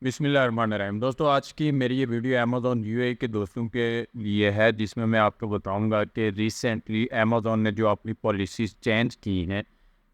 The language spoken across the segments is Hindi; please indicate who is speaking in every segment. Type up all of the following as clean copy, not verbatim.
Speaker 1: बिस्मिल्लाहिर्रहमानिर्रहीम। दोस्तों, आज की मेरी ये वीडियो अमेज़न यूएई के दोस्तों के लिए है, जिसमें मैं आपको बताऊंगा कि रिसेंटली अमेज़न ने जो अपनी पॉलिसीज़ चेंज की हैं,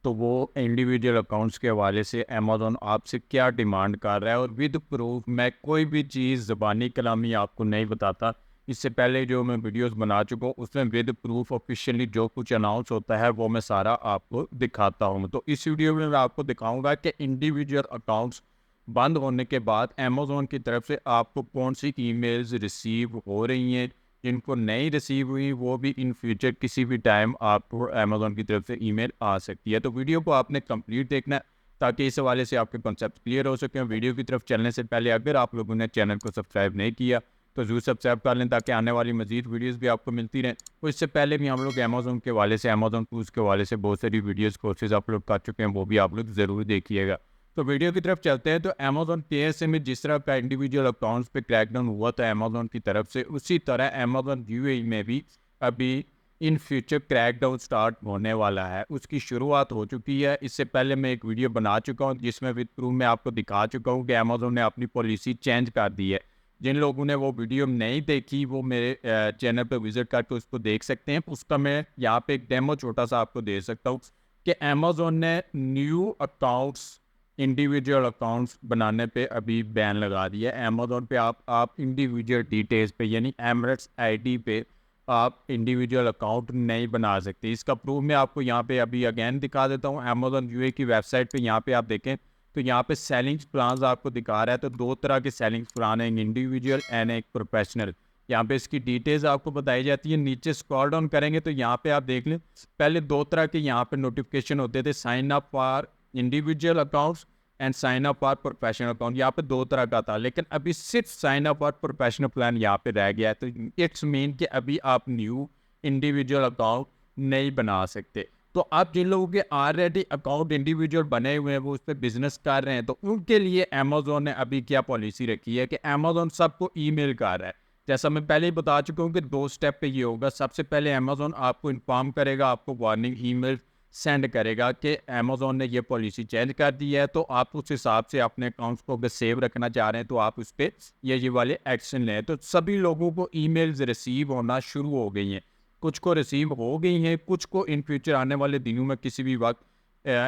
Speaker 1: तो वो इंडिविजुअल अकाउंट्स के हवाले से अमेज़न आपसे क्या डिमांड कर रहा है। और विद प्रूफ मैं कोई भी चीज़ ज़बानी कलामी आपको नहीं बताता। इससे पहले जो मैं वीडियोस बना चुका हूँ, उसमें विद प्रूफ ऑफिशियली जो कुछ अनाउंस होता है वो मैं सारा आपको दिखाता हूँ। तो इस वीडियो में मैं आपको दिखाऊंगा कि इंडिविजुअल अकाउंट्स बंद होने के बाद अमेज़न की तरफ से आपको कौन सी ईमेल्स रिसीव हो रही हैं। जिनको नहीं रिसीव हुई वो भी इन फ्यूचर किसी भी टाइम आपको अमेज़न की तरफ से ईमेल आ सकती है। तो वीडियो को आपने कंप्लीट देखना है ताकि इस हवाले से आपके कॉन्सेप्ट क्लियर हो सकें। वीडियो की तरफ चलने से पहले अगर आप लोगों ने चैनल को सब्सक्राइब नहीं किया तो ज़रूर सब्सक्राइब कर लें ताकि आने वाली मजीद वीडियोज़ भी आपको मिलती रहें। तो इससे पहले भी हम लोग अमेज़न के हवाले से, अमेज़न टूल्स के हवाले से बहुत सारी वीडियोज़ कोर्सेज अपलोड कर चुके हैं, वो भी आप लोग ज़रूर देखिएगा। तो वीडियो की तरफ चलते हैं। तो अमेज़न केएसए में जिस तरह का इंडिविजुअल अकाउंट्स पे क्रैकडाउन हुआ था अमेज़न की तरफ से, उसी तरह अमेज़न यूएई में भी अभी इन फ्यूचर क्रैकडाउन स्टार्ट होने वाला है। उसकी शुरुआत हो चुकी है। इससे पहले मैं एक वीडियो बना चुका हूँ जिसमें विद प्रूफ मैं आपको दिखा चुका हूँ कि अमेज़न ने अपनी पॉलिसी चेंज कर दी है। जिन लोगों ने वो वीडियो नहीं देखी वो मेरे चैनल पर विजिट करके उसको देख सकते हैं। उसका मैं यहाँ पे एक डेमो छोटा सा आपको दे सकता हूँ कि अमेज़न ने न्यू अकाउंट्स, इंडिविजुअल अकाउंट्स बनाने पे अभी बैन लगा दिया है। अमेज़न पे आप इंडिविजुअल डिटेल्स पे यानी एमरेट्स आईडी पे आप इंडिविजुअल अकाउंट नहीं बना सकते। इसका प्रूफ मैं आपको यहाँ पे अभी अगेन दिखा देता हूँ। अमेज़न यूए की वेबसाइट पे यहाँ पे आप देखें तो यहाँ पे सेलिंग्स प्लान्स आपको दिखा रहा है। तो दो तरह के सेलिंग्स प्लान हैं, एक इंडिविजुअल एंड एक प्रोफेशनल। यहाँ पे इसकी डिटेल्स आपको बताई जाती है। नीचे स्क्रॉल डाउन करेंगे तो यहाँ पे आप देख लें, पहले दो तरह के यहाँ पे नोटिफिकेशन होते थे, sign up for individual accounts and sign up for professional account. यहाँ पे दो तरह का था, लेकिन अभी सिर्फ sign up for professional plan यहाँ पे रह गया है। तो इट्स मीन कि अभी आप न्यू इंडिविजुअल अकाउंट नहीं बना सकते। तो आप जिन लोगों के ऑलरेडी अकाउंट इंडिविजुअल बने हुए हैं, वो उस पर बिजनेस कर रहे हैं, तो उनके लिए अमेज़न ने अभी क्या पॉलिसी रखी है कि अमेज़न सबको ईमेल कर रहा है। जैसा मैं पहले ही बता चुका हूँ कि दो स्टेप पे ये होगा। सबसे पहले अमेज़न आपको इन्फॉर्म करेगा, आपको वार्निंग ईमेल सेंड करेगा कि अमेज़न ने ये पॉलिसी चेंज कर दी है। तो आप उस हिसाब से अपने अकाउंट्स को अगर सेव रखना चाह रहे हैं तो आप उस पर ये वाले एक्शन लें। तो सभी लोगों को ईमेल्स रिसीव होना शुरू हो गई हैं। कुछ को रिसीव हो गई हैं, कुछ को इन फ्यूचर आने वाले दिनों में किसी भी वक्त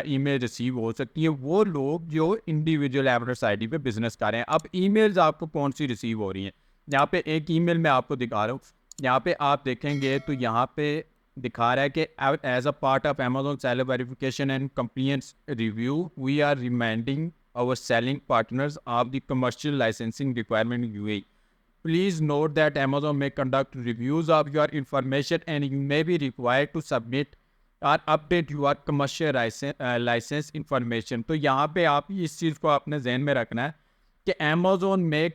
Speaker 1: ईमेल रिसीव हो सकती है। वो लोग जो इंडिविजुअल एड्रेस आईडी पे बिजनेस कर रहे हैं। अब ईमेल्स आपको कौन सी रिसीव हो रही हैं, यहाँ पे एक ईमेल मैं आपको दिखा रहा हूँ। यहाँ पे आप देखेंगे तो यहाँ पे दिखा रहा है कि as a part of Amazon seller verification and compliance review we are reminding our selling partners of the commercial licensing requirement in UAE. Please note that Amazon may conduct reviews of your information and you may be required to submit or update your commercial license information. तो यहाँ पे आप इस चीज़ को अपने जहन में रखना है कि Amazon में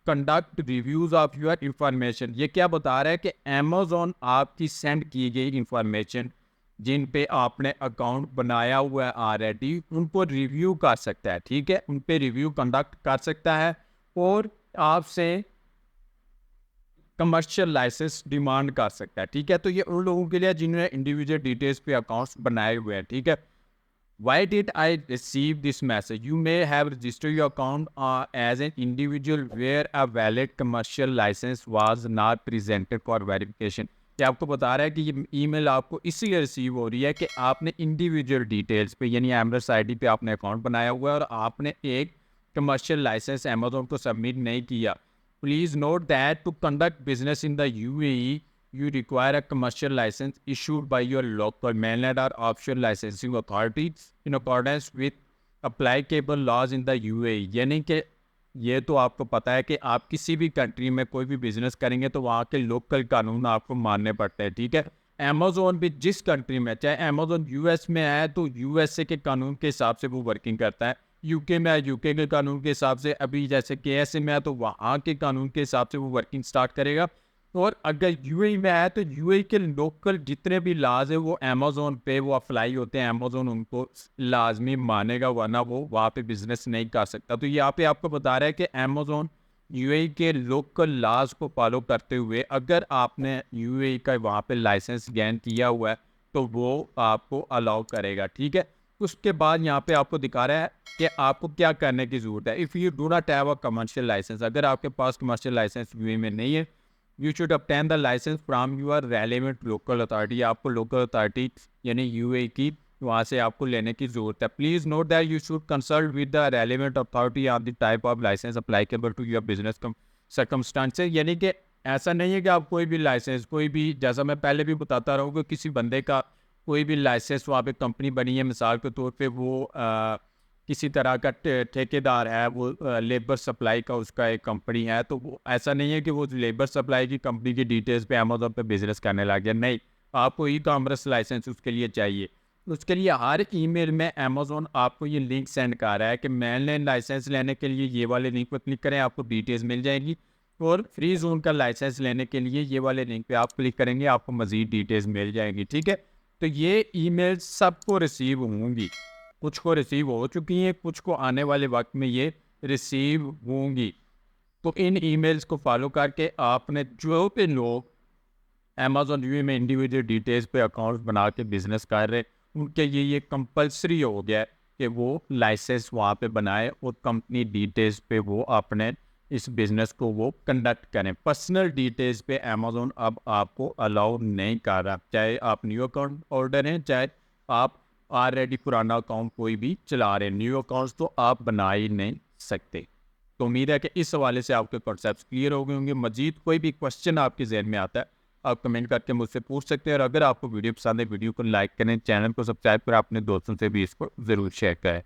Speaker 1: conduct reviews of your information. ये क्या बता रहा है कि Amazon आपकी सेंड की गई इंफॉर्मेशन जिन पे आपने अकाउंट बनाया हुआ है ऑलरेडी, उनको रिव्यू कर सकता है। ठीक है, उन पे रिव्यू कंडक्ट कर सकता है और आपसे कमर्शियल लाइसेंस डिमांड कर सकता है। ठीक है, तो ये उन लोगों के लिए जिन्होंने इंडिविजुअल डिटेल्स पे अकाउंट्स बनाए हुए हैं। ठीक है, why did I receive this message? You may have registered your account as an individual where a valid commercial license was not presented for verification. ये आपको बता रहा है कि ये ईमेल आपको इसलिए रिसीव हो रही है कि आपने इंडिविजुअल डिटेल्स पे यानी एमरेस आईडी पे आपने अकाउंट बनाया हुआ है और आपने एक कमर्शियल लाइसेंस अमेज़न को सबमिट नहीं किया। Please note that to conduct business in the UAE you require a commercial license issued by your local mainland or offshore licensing authority in accordance with applicable laws in the UAE। यानी कि ये तो आपको पता है कि आप किसी भी कंट्री में कोई भी बिजनेस करेंगे तो वहाँ के लोकल कानून आपको मानने पड़ते हैं। ठीक है, अमेज़न भी जिस कंट्री में, चाहे अमेज़न यूएस में है तो यूएसए के कानून के हिसाब से वो वर्किंग करता है, यूके में है यूके के कानून के हिसाब से, अभी जैसे केएसए में है तो वहाँ के कानून के हिसाब से वो वर्किंग स्टार्ट करेगा। और अगर यूएई में है तो यूएई के लोकल जितने भी लाज है वो अमेज़न पे वो अप्लाई होते हैं, अमेज़न उनको लाजमी मानेगा, वरना वो वहाँ पे बिजनेस नहीं कर सकता। तो यहाँ पे आपको बता रहा है कि अमेज़न यूएई के लोकल लाज को फॉलो करते हुए अगर आपने यूएई का वहाँ पे लाइसेंस गेन किया हुआ है तो वो आपको अलाउ करेगा। ठीक है, उसके बाद यहाँ पे आपको दिखा रहा है कि आपको क्या करने की ज़रूरत है। If you do not have a commercial licence, अगर आपके पास कमर्शियल लाइसेंस यूएई में नहीं है, you should obtain the licence from your relevant local authority. आपको लोकल अथॉरिटी यानी यूएई की वहाँ से आपको लेने की ज़रूरत है। Please note that you should consult with the relevant authority on the type of licence applicable to your business circumstances. यानी कि ऐसा नहीं है कि आप कोई भी लाइसेंस, कोई भी, जैसा मैं पहले भी बताता रहूँ कि किसी बंदे का कोई भी लाइसेंस वहाँ पे कंपनी बनी है, मिसाल के तौर पे वो किसी तरह का ठेकेदार है, वो लेबर सप्लाई का उसका एक कंपनी है, तो वो ऐसा नहीं है कि वो लेबर सप्लाई की कंपनी की डिटेल्स पे अमेज़न पे बिजनेस करने लग गया। नहीं, आपको ई कॉमर्स लाइसेंस उसके लिए चाहिए। उसके लिए हर ईमेल में अमेज़न आपको ये लिंक सेंड कर रहा है कि मैनलैंड लाइसेंस लेने के लिए ये वाले लिंक पर क्लिक करें, आपको डिटेल्स मिल जाएगी। और फ्री जोन का लाइसेंस लेने के लिए ये वाले लिंक पे आप क्लिक करेंगे, आपको मज़ीद डिटेल्स मिल जाएंगी। ठीक है, तो ये ईमेल सबको रिसीव होंगी, कुछ को रिसीव हो चुकी हैं, कुछ को आने वाले वक्त में ये रिसीव होंगी। तो इन ईमेल्स को फॉलो करके आपने जो भी लोग अमेज़न यूए में इंडिविजुअल डिटेल्स पे अकाउंट बना के बिजनेस कर रहे, उनके लिए ये कंपलसरी हो गया है कि वो लाइसेंस वहाँ पे बनाए और कंपनी डिटेल्स पे वो अपने इस बिज़नेस को वो कंडक्ट करें। पर्सनल डिटेल्स पे अमेज़न अब आपको अलाउ नहीं कर रहा, चाहे आप न्यू अकाउंट होल्डर हैं, चाहे आप ऑलरेडी पुराना अकाउंट कोई भी चला रहे हैं। न्यू अकाउंट्स तो आप बना ही नहीं सकते। तो उम्मीद है कि इस हवाले से आपके कॉन्सेप्ट क्लियर हो गए होंगे। मजीद कोई भी क्वेश्चन आपके जहन में आता है, आप कमेंट करके मुझसे पूछ सकते हैं। और अगर आपको वीडियो पसंद है, वीडियो को लाइक करें, चैनल को सब्सक्राइब करें, अपने दोस्तों से भी इसको ज़रूर शेयर करें।